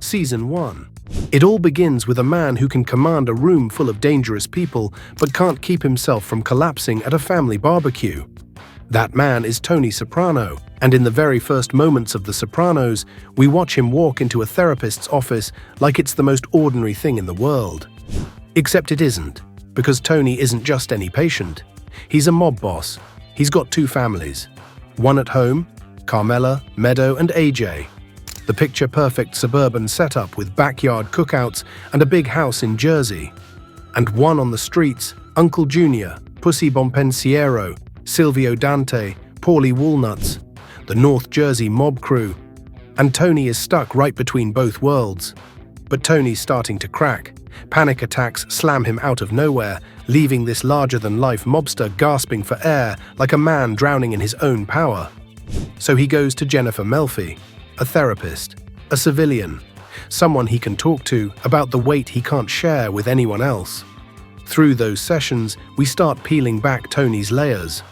Season 1. It all begins with a man who can command a room full of dangerous people but can't keep himself from collapsing at a family barbecue. That man is Tony Soprano, and in the very first moments of The Sopranos, we watch him walk into a therapist's office like it's the most ordinary thing in the world. Except it isn't, because Tony isn't just any patient. He's a mob boss. He's got two families. One at home, Carmela, Meadow, and AJ. The picture-perfect suburban setup with backyard cookouts and a big house in Jersey. And one on the streets, Uncle Junior, Pussy Bompensiero, Silvio Dante, Paulie Walnuts, the North Jersey mob crew. And Tony is stuck right between both worlds. But Tony's starting to crack. Panic attacks slam him out of nowhere, leaving this larger-than-life mobster gasping for air like a man drowning in his own power. So he goes to Jennifer Melfi, a therapist, a civilian, someone he can talk to about the weight he can't share with anyone else. Through those sessions, we start peeling back Tony's layers.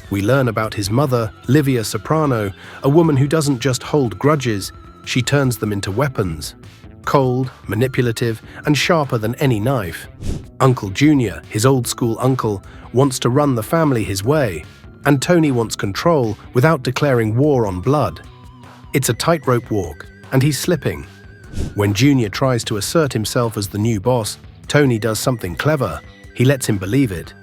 We learn about his mother, Livia Soprano, a woman who doesn't just hold grudges, she turns them into weapons. Cold, manipulative, and sharper than any knife. Uncle Junior, his old-school uncle, wants to run the family his way, and Tony wants control without declaring war on blood. It's a tightrope walk, and he's slipping. When Junior tries to assert himself as the new boss, Tony does something clever. He lets him believe it.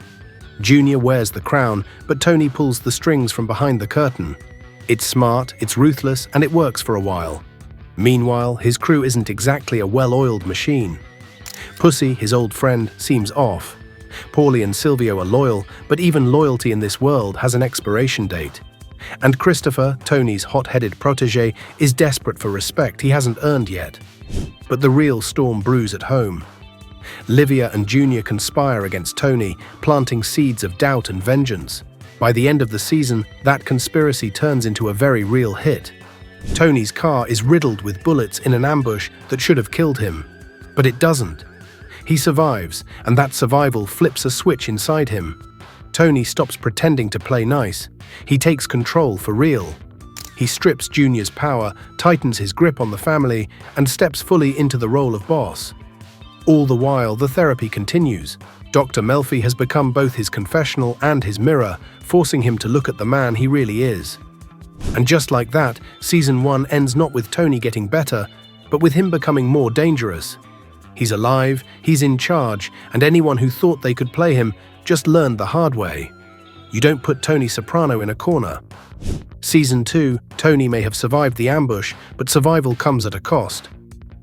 Junior wears the crown, but Tony pulls the strings from behind the curtain. It's smart, it's ruthless, and it works for a while. Meanwhile, his crew isn't exactly a well-oiled machine. Pussy, his old friend, seems off. Paulie and Silvio are loyal, but even loyalty in this world has an expiration date. And Christopher, Tony's hot-headed protege, is desperate for respect he hasn't earned yet. But the real storm brews at home. Livia and Junior conspire against Tony, planting seeds of doubt and vengeance. By the end of the season, that conspiracy turns into a very real hit. Tony's car is riddled with bullets in an ambush that should have killed him. But it doesn't. He survives, and that survival flips a switch inside him. Tony stops pretending to play nice. He takes control for real. He strips Junior's power, tightens his grip on the family, and steps fully into the role of boss. All the while, the therapy continues. Dr. Melfi has become both his confessional and his mirror, forcing him to look at the man he really is. And just like that, Season 1 ends not with Tony getting better, but with him becoming more dangerous. He's alive, he's in charge, and anyone who thought they could play him just learned the hard way. You don't put Tony Soprano in a corner. Season 2, Tony may have survived the ambush, but survival comes at a cost.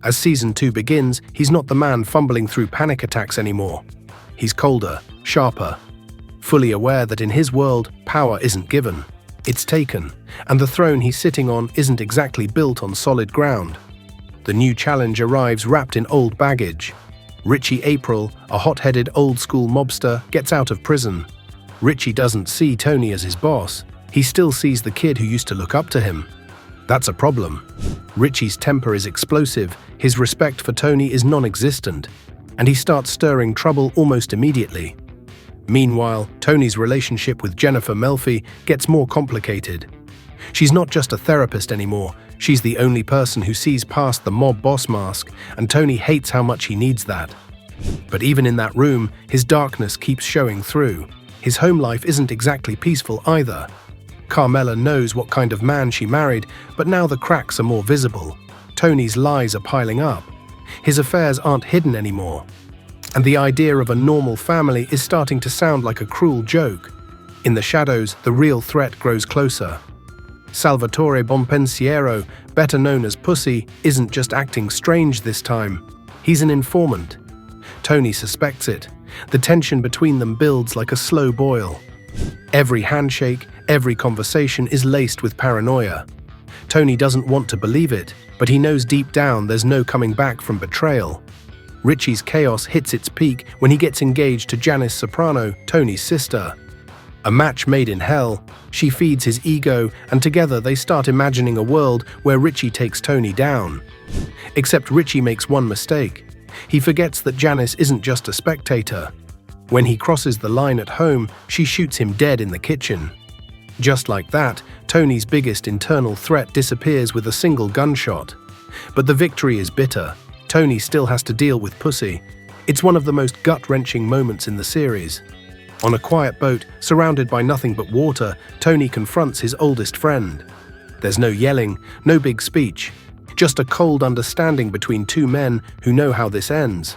As Season 2 begins, he's not the man fumbling through panic attacks anymore. He's colder, sharper, fully aware that in his world, power isn't given. It's taken, and the throne he's sitting on isn't exactly built on solid ground. The new challenge arrives wrapped in old baggage. Richie April, a hot-headed old-school mobster, gets out of prison. Richie doesn't see Tony as his boss. He still sees the kid who used to look up to him. That's a problem. Richie's temper is explosive, his respect for Tony is non-existent, and he starts stirring trouble almost immediately. Meanwhile, Tony's relationship with Jennifer Melfi gets more complicated. She's not just a therapist anymore, she's the only person who sees past the mob boss mask, and Tony hates how much he needs that. But even in that room, his darkness keeps showing through. His home life isn't exactly peaceful either. Carmela knows what kind of man she married, but now the cracks are more visible. Tony's lies are piling up. His affairs aren't hidden anymore. And the idea of a normal family is starting to sound like a cruel joke. In the shadows, the real threat grows closer. Salvatore Bompensiero, better known as Pussy, isn't just acting strange this time. He's an informant. Tony suspects it. The tension between them builds like a slow boil. Every handshake, every conversation is laced with paranoia. Tony doesn't want to believe it, but he knows deep down there's no coming back from betrayal. Richie's chaos hits its peak when he gets engaged to Janice Soprano, Tony's sister. A match made in hell, she feeds his ego, and together they start imagining a world where Richie takes Tony down. Except Richie makes one mistake. He forgets that Janice isn't just a spectator. When he crosses the line at home, she shoots him dead in the kitchen. Just like that, Tony's biggest internal threat disappears with a single gunshot. But the victory is bitter. Tony still has to deal with Pussy. It's one of the most gut-wrenching moments in the series. On a quiet boat, surrounded by nothing but water, Tony confronts his oldest friend. There's no yelling, no big speech, just a cold understanding between two men who know how this ends.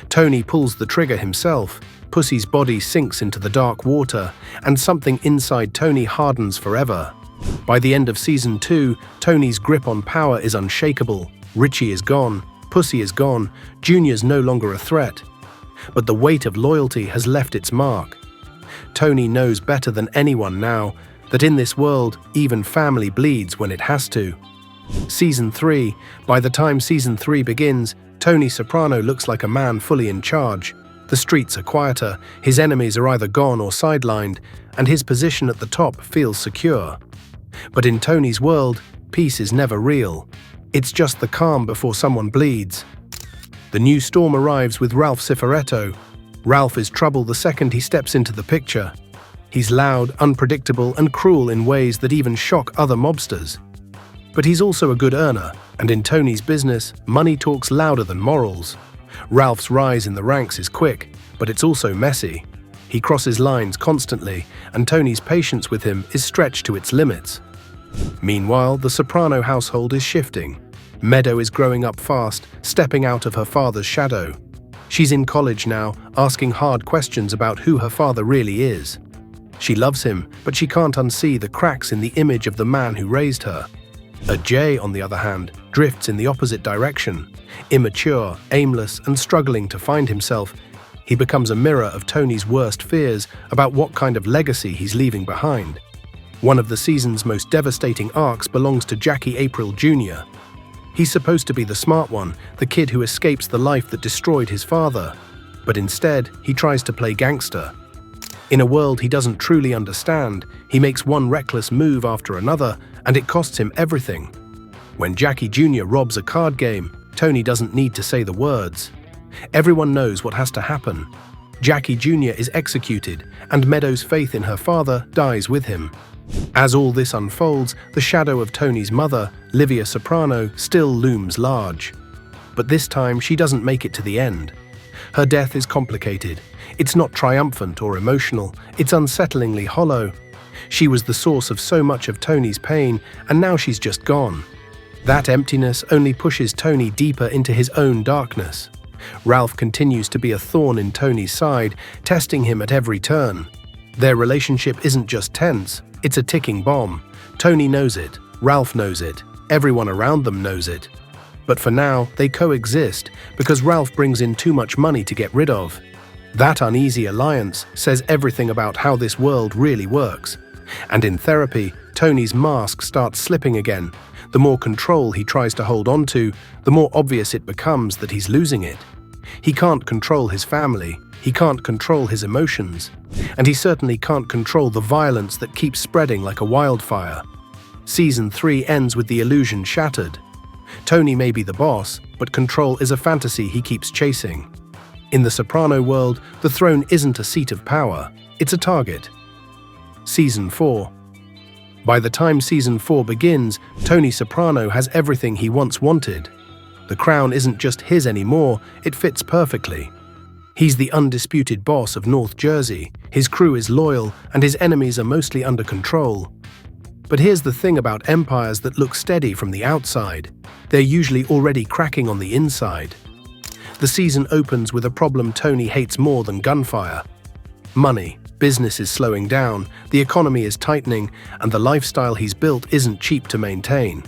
Tony pulls the trigger himself, Pussy's body sinks into the dark water, and something inside Tony hardens forever. By the end of Season 2, Tony's grip on power is unshakable. Richie is gone, Pussy is gone, Junior's no longer a threat. But the weight of loyalty has left its mark. Tony knows better than anyone now that in this world, even family bleeds when it has to. Season 3. By the time Season 3 begins, Tony Soprano looks like a man fully in charge. The streets are quieter, his enemies are either gone or sidelined, and his position at the top feels secure. But in Tony's world, peace is never real. It's just the calm before someone bleeds. The new storm arrives with Ralph Cifaretto. Ralph is trouble the second he steps into the picture. He's loud, unpredictable, and cruel in ways that even shock other mobsters. But he's also a good earner, and in Tony's business, money talks louder than morals. Ralph's rise in the ranks is quick, but it's also messy. He crosses lines constantly, and Tony's patience with him is stretched to its limits. Meanwhile, the Soprano household is shifting. Meadow is growing up fast, stepping out of her father's shadow. She's in college now, asking hard questions about who her father really is. She loves him, but she can't unsee the cracks in the image of the man who raised her. Jay, on the other hand, drifts in the opposite direction. Immature, aimless, and struggling to find himself, he becomes a mirror of Tony's worst fears about what kind of legacy he's leaving behind. One of the season's most devastating arcs belongs to Jackie April Jr. He's supposed to be the smart one, the kid who escapes the life that destroyed his father. But instead, he tries to play gangster. In a world he doesn't truly understand, he makes one reckless move after another, and it costs him everything. When Jackie Jr. robs a card game, Tony doesn't need to say the words. Everyone knows what has to happen. Jackie Jr. is executed, and Meadow's faith in her father dies with him. As all this unfolds, the shadow of Tony's mother, Livia Soprano, still looms large. But this time she doesn't make it to the end. Her death is complicated. It's not triumphant or emotional, it's unsettlingly hollow. She was the source of so much of Tony's pain, and now she's just gone. That emptiness only pushes Tony deeper into his own darkness. Ralph continues to be a thorn in Tony's side, testing him at every turn. Their relationship isn't just tense, it's a ticking bomb. Tony knows it, Ralph knows it, everyone around them knows it. But for now, they coexist because Ralph brings in too much money to get rid of. That uneasy alliance says everything about how this world really works. And in therapy, Tony's mask starts slipping again. The more control he tries to hold on to, the more obvious it becomes that he's losing it. He can't control his family, he can't control his emotions, and he certainly can't control the violence that keeps spreading like a wildfire. Season 3 ends with the illusion shattered. Tony may be the boss, but control is a fantasy he keeps chasing. In the Soprano world, the throne isn't a seat of power, it's a target. Season 4. By the time Season 4 begins, Tony Soprano has everything he once wanted. The crown isn't just his anymore, it fits perfectly. He's the undisputed boss of North Jersey, his crew is loyal, and his enemies are mostly under control. But here's the thing about empires that look steady from the outside. They're usually already cracking on the inside. The season opens with a problem Tony hates more than gunfire. Money. Business is slowing down, the economy is tightening, and the lifestyle he's built isn't cheap to maintain.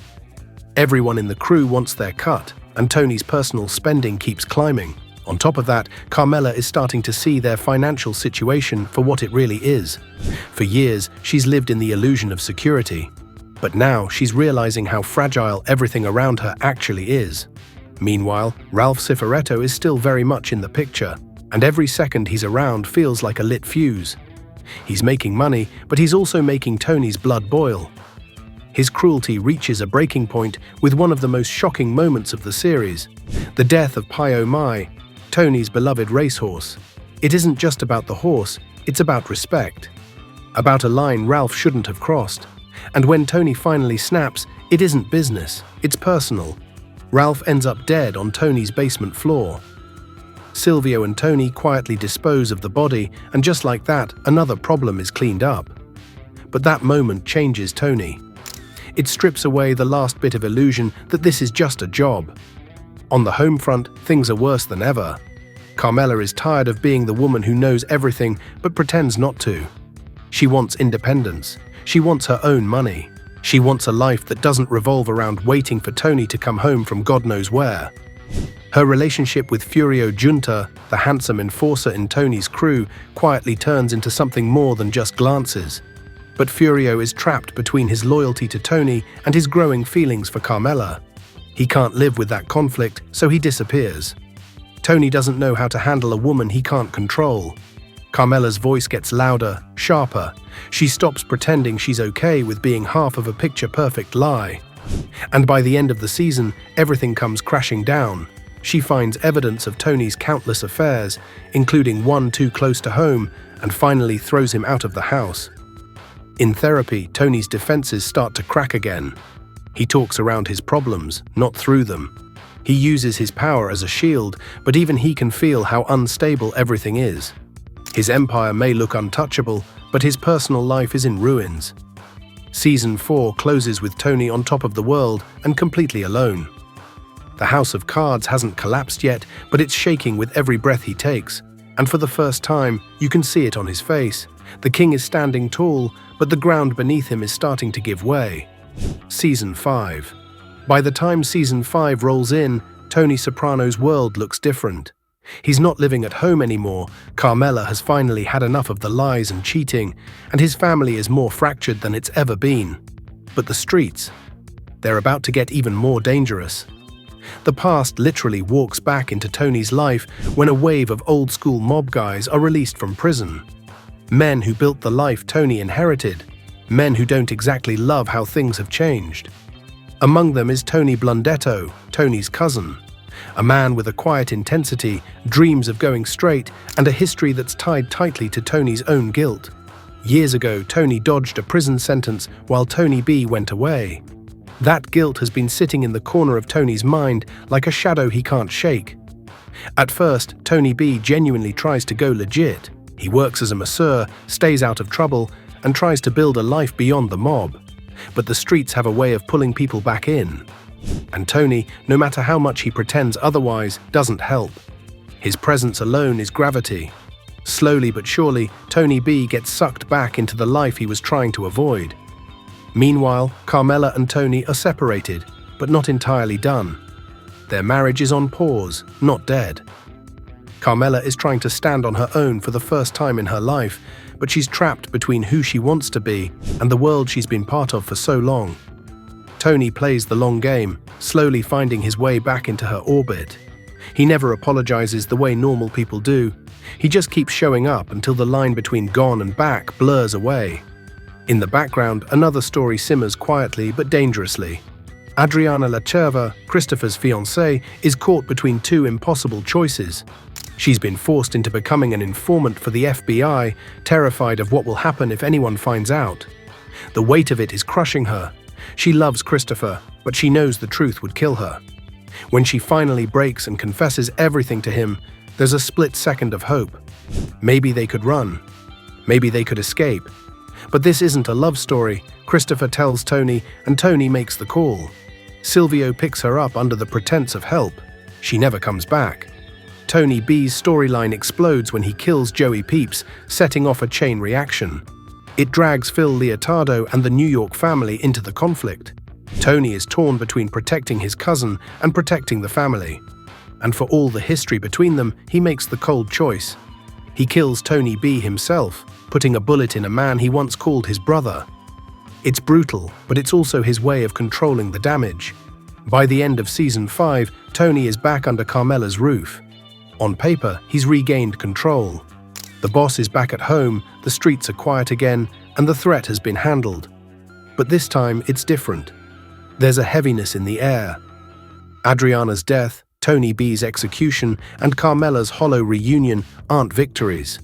Everyone in the crew wants their cut, and Tony's personal spending keeps climbing. On top of that, Carmela is starting to see their financial situation for what it really is. For years, she's lived in the illusion of security. But now she's realizing how fragile everything around her actually is. Meanwhile, Ralph Cifaretto is still very much in the picture, and every second he's around feels like a lit fuse. He's making money, but he's also making Tony's blood boil. His cruelty reaches a breaking point with one of the most shocking moments of the series, the death of Pio Mai, Tony's beloved racehorse. It isn't just about the horse, it's about respect. About a line Ralph shouldn't have crossed. And when Tony finally snaps, it isn't business, it's personal. Ralph ends up dead on Tony's basement floor. Silvio and Tony quietly dispose of the body, and just like that, another problem is cleaned up. But that moment changes Tony. It strips away the last bit of illusion that this is just a job. On the home front, things are worse than ever. Carmela is tired of being the woman who knows everything but pretends not to. She wants independence. She wants her own money. She wants a life that doesn't revolve around waiting for Tony to come home from God knows where. Her relationship with Furio Junta, the handsome enforcer in Tony's crew, quietly turns into something more than just glances. But Furio is trapped between his loyalty to Tony and his growing feelings for Carmela. He can't live with that conflict, so he disappears. Tony doesn't know how to handle a woman he can't control. Carmela's voice gets louder, sharper. She stops pretending she's okay with being half of a picture-perfect lie. And by the end of the season, everything comes crashing down. She finds evidence of Tony's countless affairs, including one too close to home, and finally throws him out of the house. In therapy, Tony's defenses start to crack again. He talks around his problems, not through them. He uses his power as a shield, but even he can feel how unstable everything is. His empire may look untouchable, but his personal life is in ruins. Season 4 closes with Tony on top of the world and completely alone. The House of Cards hasn't collapsed yet, but it's shaking with every breath he takes. And for the first time, you can see it on his face. The king is standing tall, but the ground beneath him is starting to give way. Season 5. By the time Season 5 rolls in, Tony Soprano's world looks different. He's not living at home anymore. Carmela has finally had enough of the lies and cheating, and his family is more fractured than it's ever been. But the streets, they're about to get even more dangerous. The past literally walks back into Tony's life when a wave of old-school mob guys are released from prison. Men who built the life Tony inherited. Men who don't exactly love how things have changed. Among them is Tony Blundetto, Tony's cousin. A man with a quiet intensity, dreams of going straight, and a history that's tied tightly to Tony's own guilt. Years ago, Tony dodged a prison sentence while Tony B went away. That guilt has been sitting in the corner of Tony's mind like a shadow he can't shake. At first, Tony B genuinely tries to go legit. He works as a masseur, stays out of trouble, and tries to build a life beyond the mob. But the streets have a way of pulling people back in. And Tony, no matter how much he pretends otherwise, doesn't help. His presence alone is gravity. Slowly but surely, Tony B gets sucked back into the life he was trying to avoid. Meanwhile, Carmela and Tony are separated, but not entirely done. Their marriage is on pause, not dead. Carmela is trying to stand on her own for the first time in her life, but she's trapped between who she wants to be and the world she's been part of for so long. Tony plays the long game, slowly finding his way back into her orbit. He never apologizes the way normal people do. He just keeps showing up until the line between gone and back blurs away. In the background, another story simmers quietly but dangerously. Adriana La Cerva, Christopher's fiancée, is caught between two impossible choices. She's been forced into becoming an informant for the FBI, terrified of what will happen if anyone finds out. The weight of it is crushing her. She loves Christopher, but she knows the truth would kill her. When she finally breaks and confesses everything to him, there's a split second of hope. Maybe they could run. Maybe they could escape. But this isn't a love story. Christopher tells Tony, and Tony makes the call. Silvio picks her up under the pretense of help. She never comes back. Tony B's storyline explodes when he kills Joey Peeps, setting off a chain reaction. It drags Phil Leotardo and the New York family into the conflict. Tony is torn between protecting his cousin and protecting the family. And for all the history between them, he makes the cold choice. He kills Tony B himself, putting a bullet in a man he once called his brother. It's brutal, but it's also his way of controlling the damage. By the end of Season 5, Tony is back under Carmela's roof. On paper, he's regained control. The boss is back at home, the streets are quiet again, and the threat has been handled. But this time, it's different. There's a heaviness in the air. Adriana's death, Tony B's execution, and Carmela's hollow reunion aren't victories.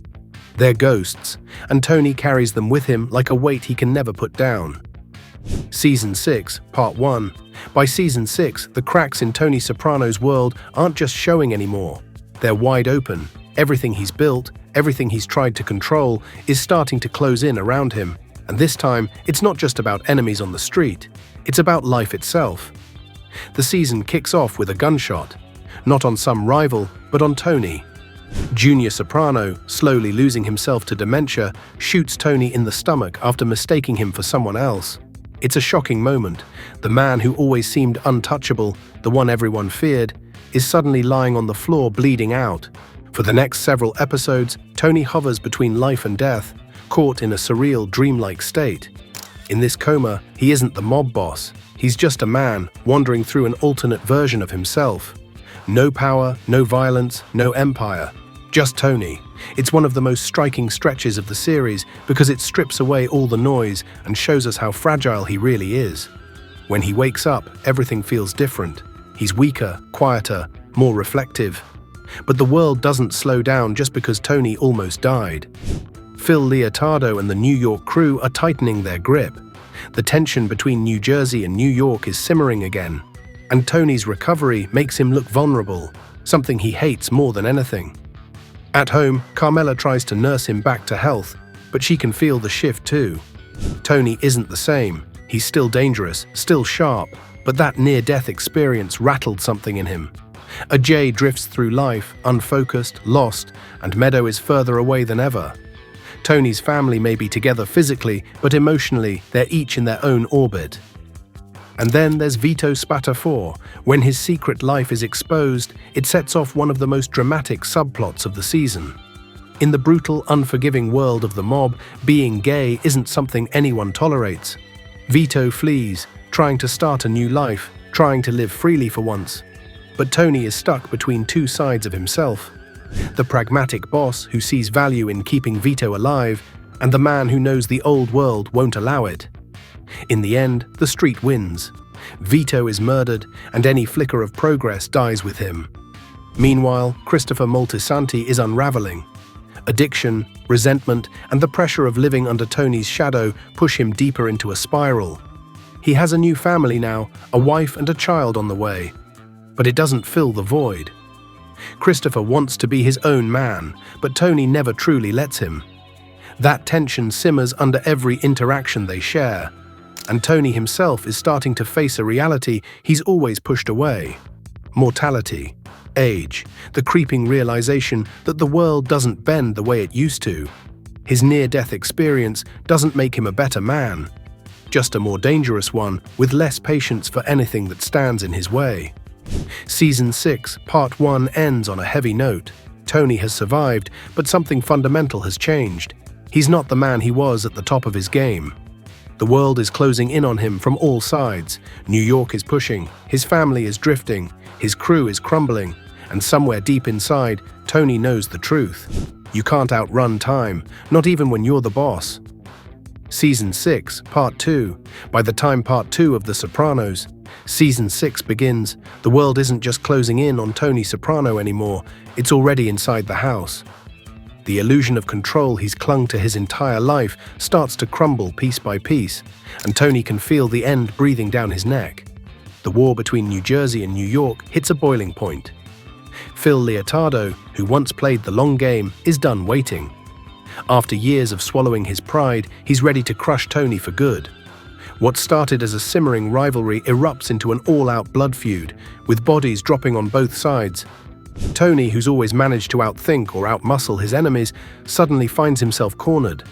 They're ghosts, and Tony carries them with him like a weight he can never put down. Season 6, Part 1. By Season 6, the cracks in Tony Soprano's world aren't just showing anymore. They're wide open. Everything he's built, everything he's tried to control, is starting to close in around him. And this time, it's not just about enemies on the street. It's about life itself. The season kicks off with a gunshot. Not on some rival, but on Tony. Junior Soprano, slowly losing himself to dementia, shoots Tony in the stomach after mistaking him for someone else. It's a shocking moment. The man who always seemed untouchable, the one everyone feared, is suddenly lying on the floor bleeding out. For the next several episodes, Tony hovers between life and death, caught in a surreal, dreamlike state. In this coma, he isn't the mob boss. He's just a man wandering through an alternate version of himself. No power, no violence, no empire. Just Tony. It's one of the most striking stretches of the series because it strips away all the noise and shows us how fragile he really is. When he wakes up, everything feels different. He's weaker, quieter, more reflective. But the world doesn't slow down just because Tony almost died. Phil Leotardo and the New York crew are tightening their grip. The tension between New Jersey and New York is simmering again. And Tony's recovery makes him look vulnerable, something he hates more than anything. At home, Carmela tries to nurse him back to health, but she can feel the shift too. Tony isn't the same. He's still dangerous, still sharp, but that near-death experience rattled something in him. Ajay drifts through life, unfocused, lost, and Meadow is further away than ever. Tony's family may be together physically, but emotionally, they're each in their own orbit. And then there's Vito Spatafore. When his secret life is exposed, it sets off one of the most dramatic subplots of the season. In the brutal, unforgiving world of the mob, being gay isn't something anyone tolerates. Vito flees, trying to start a new life, trying to live freely for once. But Tony is stuck between two sides of himself. The pragmatic boss who sees value in keeping Vito alive, and the man who knows the old world won't allow it. In the end, the street wins. Vito is murdered, and any flicker of progress dies with him. Meanwhile, Christopher Moltisanti is unraveling. Addiction, resentment, and the pressure of living under Tony's shadow push him deeper into a spiral. He has a new family now, a wife and a child on the way. But it doesn't fill the void. Christopher wants to be his own man, but Tony never truly lets him. That tension simmers under every interaction they share. And Tony himself is starting to face a reality he's always pushed away. Mortality, age, the creeping realization that the world doesn't bend the way it used to. His near-death experience doesn't make him a better man, just a more dangerous one with less patience for anything that stands in his way. Season 6, Part 1 ends on a heavy note. Tony has survived, but something fundamental has changed. He's not the man he was at the top of his game. The world is closing in on him from all sides. New York is pushing, his family is drifting, his crew is crumbling, and somewhere deep inside, Tony knows the truth. You can't outrun time, not even when you're the boss. Season 6, Part 2. By the time Part 2 of The Sopranos, Season 6 begins, the world isn't just closing in on Tony Soprano anymore, it's already inside the house. The illusion of control he's clung to his entire life starts to crumble piece by piece, and Tony can feel the end breathing down his neck. The war between New Jersey and New York hits a boiling point. Phil Leotardo, who once played the long game, is done waiting. After years of swallowing his pride, he's ready to crush Tony for good. What started as a simmering rivalry erupts into an all-out blood feud, with bodies dropping on both sides. Tony, who's always managed to outthink or outmuscle his enemies, suddenly finds himself cornered.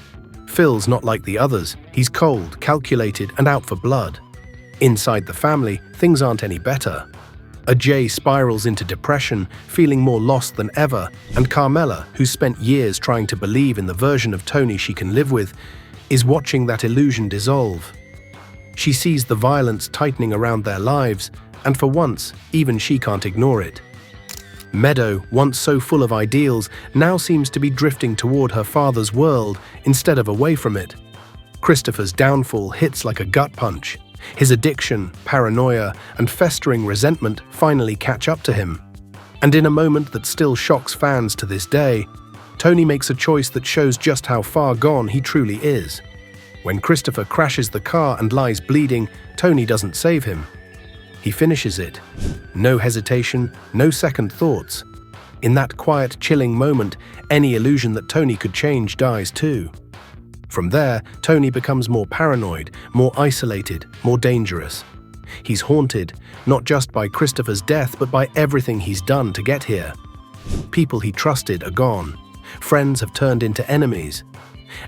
Phil's not like the others. He's cold, calculated, and out for blood. Inside the family, things aren't any better. Ajay spirals into depression, feeling more lost than ever, and Carmela, who's spent years trying to believe in the version of Tony she can live with, is watching that illusion dissolve. She sees the violence tightening around their lives, and for once, even she can't ignore it. Meadow, once so full of ideals, now seems to be drifting toward her father's world instead of away from it. Christopher's downfall hits like a gut punch. His addiction, paranoia, and festering resentment finally catch up to him. And in a moment that still shocks fans to this day, Tony makes a choice that shows just how far gone he truly is. When Christopher crashes the car and lies bleeding, Tony doesn't save him. He finishes it. No hesitation, no second thoughts. In that quiet, chilling moment, any illusion that Tony could change dies too. From there, Tony becomes more paranoid, more isolated, more dangerous. He's haunted, not just by Christopher's death, but by everything he's done to get here. People he trusted are gone. Friends have turned into enemies.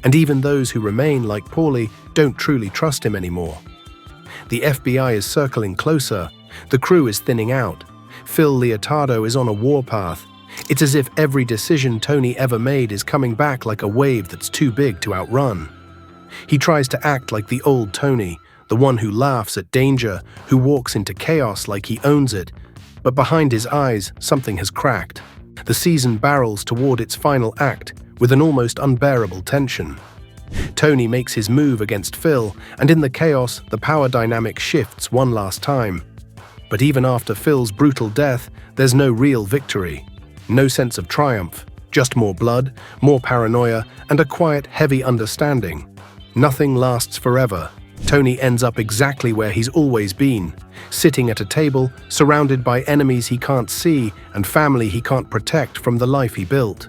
And even those who remain, like Paulie, don't truly trust him anymore. The FBI is circling closer. The crew is thinning out. Phil Leotardo is on a warpath. It's as if every decision Tony ever made is coming back like a wave that's too big to outrun. He tries to act like the old Tony, the one who laughs at danger, who walks into chaos like he owns it. But behind his eyes, something has cracked. The season barrels toward its final act with an almost unbearable tension. Tony makes his move against Phil, and in the chaos, the power dynamic shifts one last time. But even after Phil's brutal death, there's no real victory. No sense of triumph, just more blood, more paranoia, and a quiet, heavy understanding. Nothing lasts forever. Tony ends up exactly where he's always been, sitting at a table, surrounded by enemies he can't see and family he can't protect from the life he built.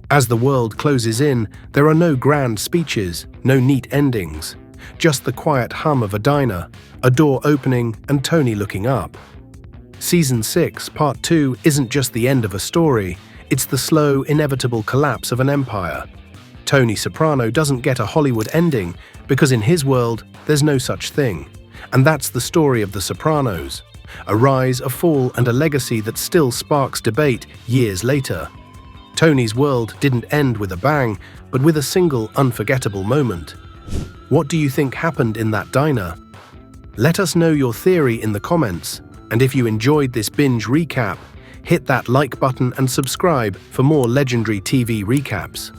As the world closes in, there are no grand speeches, no neat endings, just the quiet hum of a diner, a door opening, and Tony looking up. Season 6, Part 2 isn't just the end of a story, it's the slow, inevitable collapse of an empire. Tony Soprano doesn't get a Hollywood ending because in his world, there's no such thing. And that's the story of The Sopranos. A rise, a fall, and a legacy that still sparks debate years later. Tony's world didn't end with a bang, but with a single unforgettable moment. What do you think happened in that diner? Let us know your theory in the comments, and if you enjoyed this binge recap, hit that like button and subscribe for more legendary TV recaps.